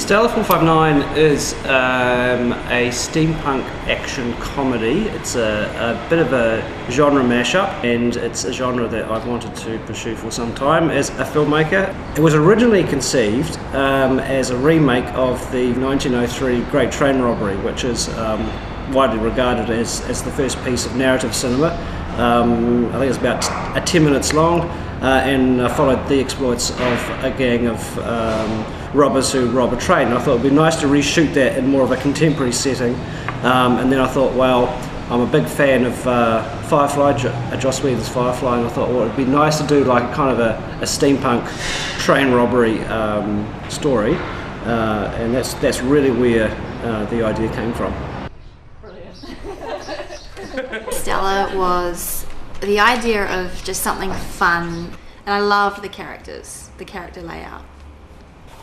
Stella 459 is a steampunk action comedy. It's a bit of a genre mashup, and it's a genre that I've wanted to pursue for some time as a filmmaker. It was originally conceived as a remake of the 1903 Great Train Robbery, which is widely regarded as the first piece of narrative cinema. I think it's about 10 minutes long, and followed the exploits of a gang of robbers who rob a train. I thought it would be nice to reshoot that in more of a contemporary setting, and then I thought, well, I'm a big fan of Firefly, Joss Whedon's Firefly, and I thought, well, it would be nice to do like kind of a steampunk train robbery story, and that's really where the idea came from. Stella was the idea of just something fun, and I loved the characters, the character layout.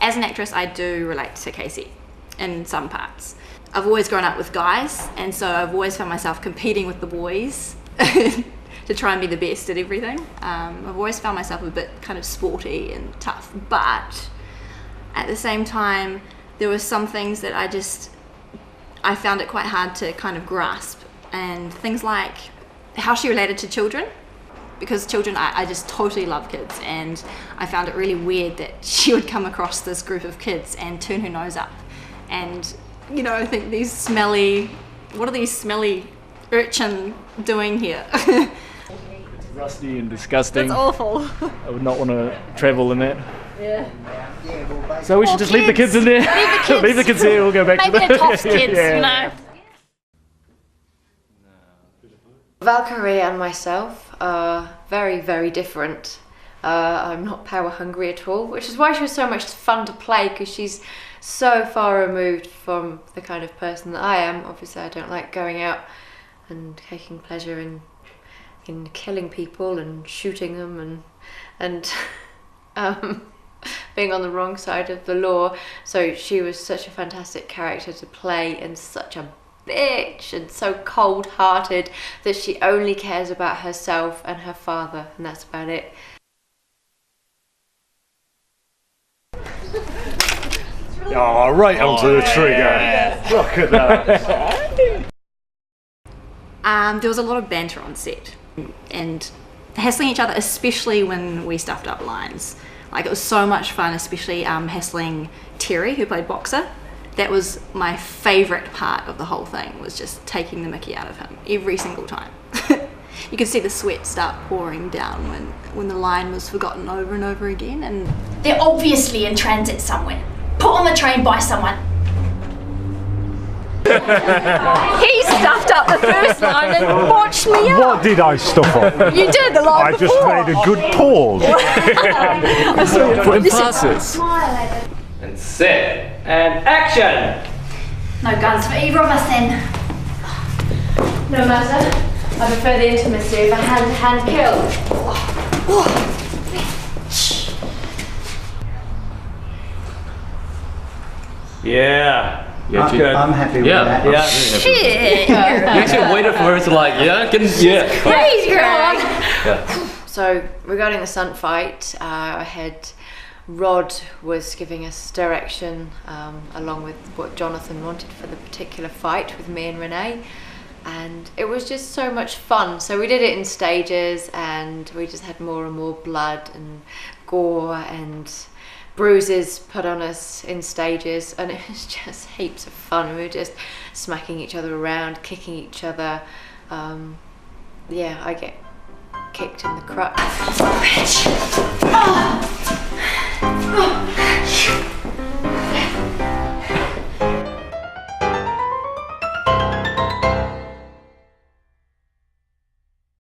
As an actress, I do relate to Casey in some parts. I've always grown up with guys, and so I've always found myself competing with the boys to try and be the best at everything. I've always found myself a bit kind of sporty and tough, but at the same time, there were some things that I found it quite hard to kind of grasp. And things like how she related to children, because children, I just totally love kids, and I found it really weird that she would come across this group of kids and turn her nose up and, you know, think these smelly, what are these smelly urchin doing here? It's rusty and disgusting. That's awful. I would not want to travel in that. Yeah. So we should just leave the kids in there. Leave the kids. Leave the kids here, we'll go back Maybe to the Tops kids, yeah. you know. Valkyrie and myself are very, very different. I'm not power hungry at all, which is why she was so much fun to play, because she's so far removed from the kind of person that I am. Obviously I don't like going out and taking pleasure in killing people and shooting them and being on the wrong side of the law. So she was such a fantastic character to play, and such a bitch, and so cold-hearted that she only cares about herself and her father, and that's about it. Oh, right onto the trigger. Yeah. Look at that. There was a lot of banter on set and hassling each other, especially when we stuffed up lines. Like, it was so much fun, especially hassling Terry, who played Boxer. That was my favourite part of the whole thing, was just taking the mickey out of him every single time. You could see the sweat start pouring down when the line was forgotten over and over again. And they're obviously in transit somewhere. Put on the train by someone. he stuffed up the first line and watched me up. What did I stuff up? You did the line I before. just made a good pause. Put in passes. And set, and action! No guns for either of us then. No matter. I prefer the intimacy of a hand-to-hand kill. Yeah. Yeah, good. I'm happy with that. Yeah. Shit. You actually waited for her to like, Please, girl. So regarding the stunt fight, I had Rod was giving us direction along with what Jonathan wanted for the particular fight with me and Renee, and it was just so much fun. So we did it in stages, and we just had more and more blood and gore and bruises put on us in stages, and it was just heaps of fun. We were just smacking each other around, kicking each other. Yeah, I get kicked in the crutch.